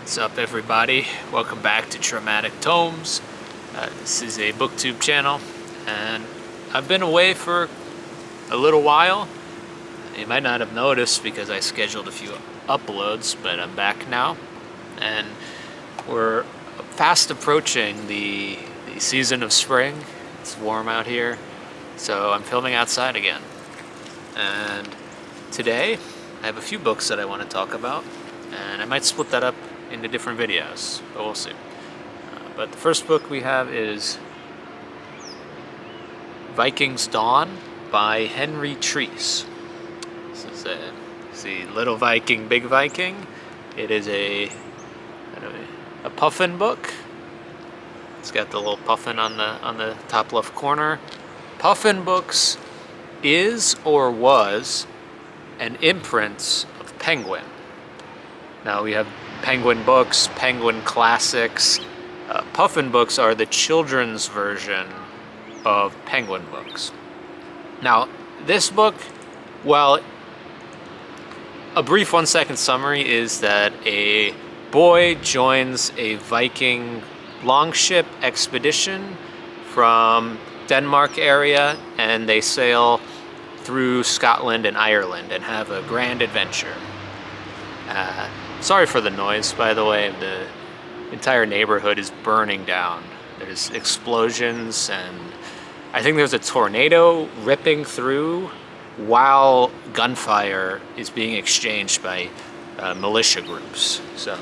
What's up, everybody? Welcome back to Traumatic Tomes. This is a booktube channel, and I've been away for a little while. You might not have noticed because I scheduled a few uploads, but I'm back now, and we're fast approaching the season of spring. It's warm out here, so I'm filming outside again. And today, I have a few books that I want to talk about, and I might split that up into different videos, but we'll see. But the first book we have is Viking's Dawn by Henry Treece. This is see, Little Viking, Big Viking. It is a puffin book. It's got the little puffin on the top left corner. Puffin Books is or was an imprint of Penguin. Now we have Penguin Books, Penguin Classics. Puffin Books are the children's version of Penguin Books. Now, this book, well, a brief 1-second summary is that a boy joins a Viking longship expedition from Denmark area, and they sail through Scotland and Ireland and have a grand adventure. Sorry for the noise, by the way. The entire neighborhood is burning down. There's explosions, and I think there's a tornado ripping through while gunfire is being exchanged by militia groups. So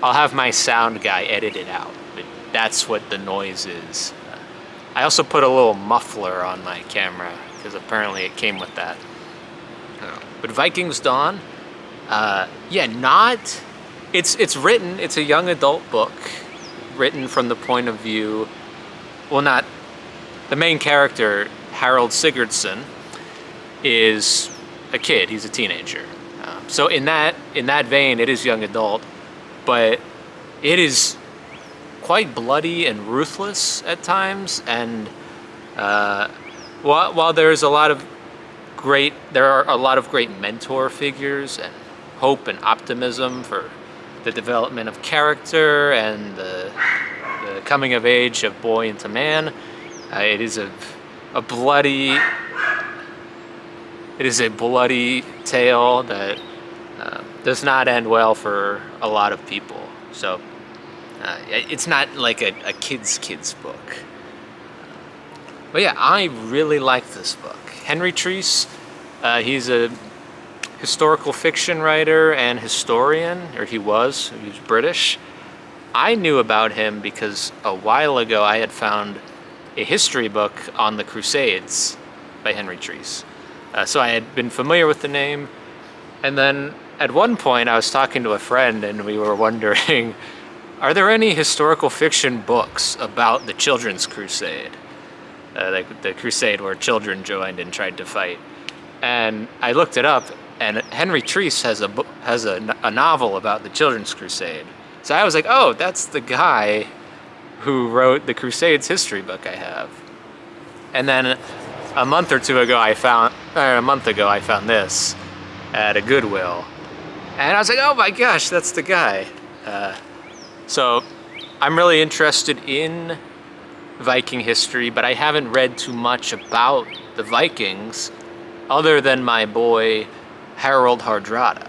I'll have my sound guy edit it out, but that's what the noise is. I also put a little muffler on my camera because apparently it came with that. But Viking's Dawn, it's written, it's a young adult book written from the point of view, well, not, the main character, Harold Sigurdsson, is a kid, he's a teenager. So in that vein, it is young adult, but it is quite bloody and ruthless at times, and while there are a lot of great mentor figures and hope and optimism for the development of character and the coming of age of boy into man. It is a bloody tale that does not end well for a lot of people. So it's not like a kid's book. But yeah, I really like this book. Henry Treece, he's a historical fiction writer and historian, or he was British. I knew about him because a while ago I had found a history book on the Crusades by Henry Treece. So I had been familiar with the name, and then at one point I was talking to a friend and we were wondering, are there any historical fiction books about the Children's Crusade? Like the crusade where children joined and tried to fight. And I looked it up, and Henry Treece has a novel about the Children's Crusade. So I was like, oh, that's the guy who wrote the Crusades history book I have. And then a month ago I found this at a Goodwill, and I was like, oh my gosh, that's the guy. So I'm really interested in Viking history, but I haven't read too much about the Vikings other than my boy Harold Hardrada.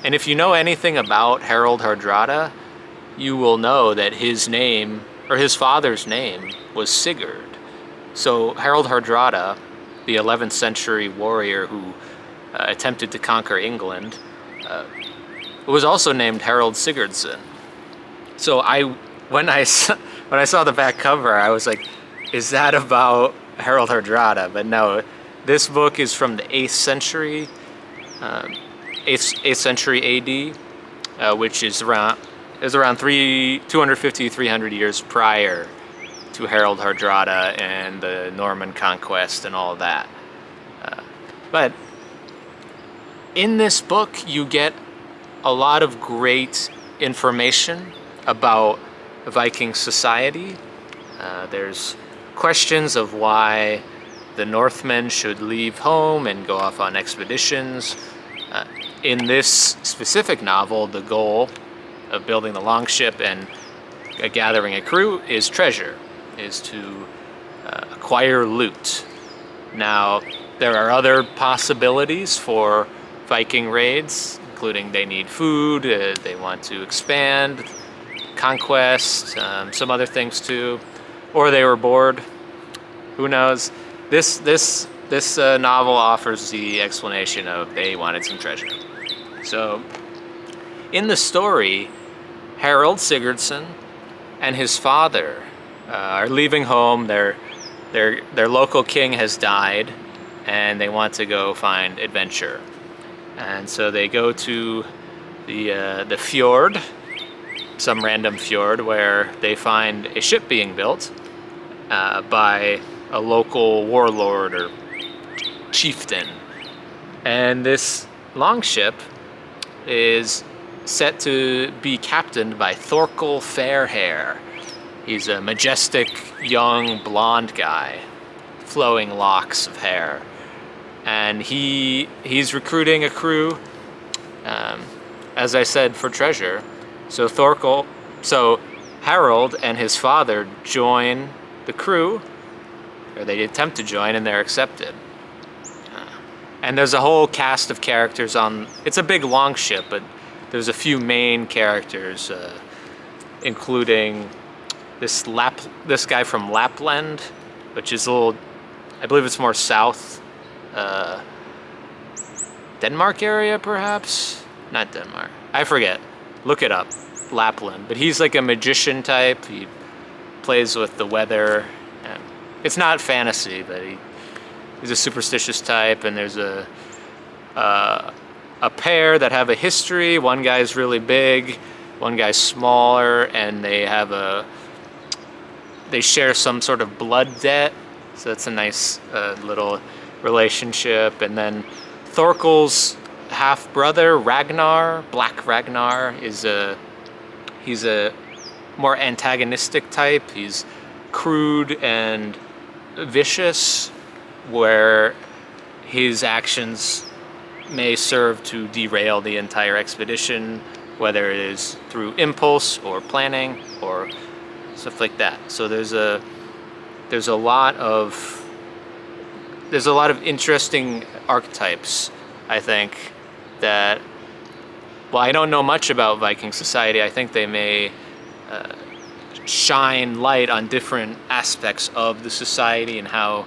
And if you know anything about Harold Hardrada, you will know that his name, or his father's name, was Sigurd. So Harold Hardrada, the 11th century warrior who attempted to conquer England, was also named Harold Sigurdsson. So when I saw the back cover, I was like, is that about Harold Hardrada? But no, this book is from the 8th century, 8th century AD, which is around 250, 300 years prior to Harold Hardrada and the Norman conquest and all of that. But in this book, you get a lot of great information about Viking society. There's questions of why the Northmen should leave home and go off on expeditions. In this specific novel, the goal of building the longship and gathering a crew is treasure, is to acquire loot. Now, there are other possibilities for Viking raids, including they need food, they want to expand, conquest, some other things too, or they were bored. Who knows? This novel offers the explanation of they wanted some treasure. So, in the story, Harold Sigurdsson and his father are leaving home. Their local king has died, and they want to go find adventure. And so they go to the fjord, some random fjord, where they find a ship being built by a local warlord or chieftain. And this longship is set to be captained by Thorkel Fairhair. He's a majestic, young, blonde guy, flowing locks of hair. And he's recruiting a crew, as I said, for treasure. So Harold and his father join the crew, or they attempt to join, and they're accepted. And there's a whole cast of characters on. It's a big longship, but there's a few main characters, including this guy from Lapland, which is a little, I believe it's more south, Denmark area perhaps? Not Denmark. I forget. Look it up. Lapland. But he's like a magician type. He plays with the weather. And it's not fantasy, but he's a superstitious type. And there's a pair that have a history. One guy's really big, one guy's smaller, and they share some sort of blood debt. So that's a nice little relationship. And then Thorkel's half-brother, Ragnar, Black Ragnar, he's a more antagonistic type. He's crude and vicious, where his actions may serve to derail the entire expedition, whether it is through impulse or planning or stuff like that. So there's a lot of interesting archetypes, I think, that, well, I don't know much about Viking society. I think they may shine light on different aspects of the society and how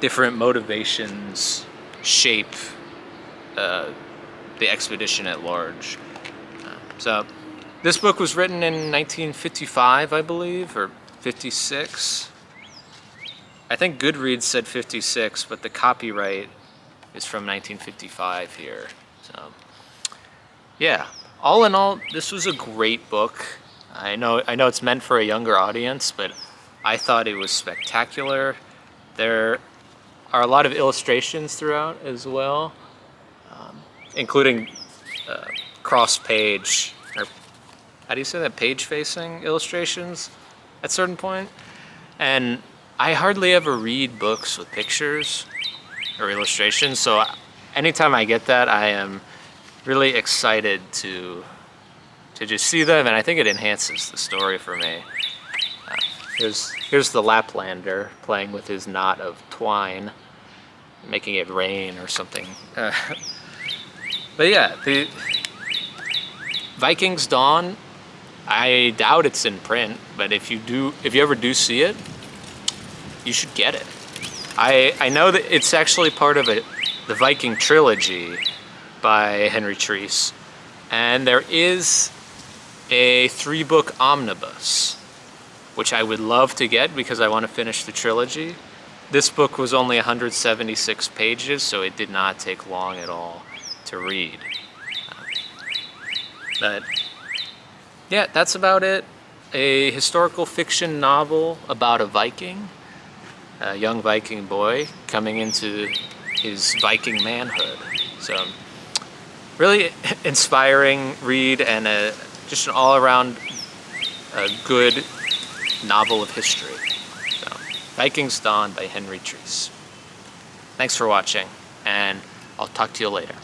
different motivations shape the expedition at large. So this book was written in 1955, I believe, or 56. I think Goodreads said 56, but the copyright is from 1955 here. So, yeah, all in all, this was a great book. I know it's meant for a younger audience, but I thought it was spectacular. There are a lot of illustrations throughout as well, including cross-page, or how do you say that, page-facing illustrations at a certain point. And I hardly ever read books with pictures or illustrations, so anytime I get that, I am really excited to just see them, and I think it enhances the story for me. Here's the Laplander playing with his knot of twine, making it rain or something. But yeah, the Viking's Dawn, I doubt it's in print, but if you ever do see it, you should get it. I know that it's actually part of the Viking trilogy by Henry Treece, and there is a 3-book omnibus, which I would love to get because I want to finish the trilogy. This book was only 176 pages, so it did not take long at all to read. But yeah, that's about it. A historical fiction novel about a Viking, a young Viking boy coming into his Viking manhood. So really inspiring read, and just an all-around good novel of history. So, Viking's Dawn by Henry Treece. Thanks for watching, and I'll talk to you later.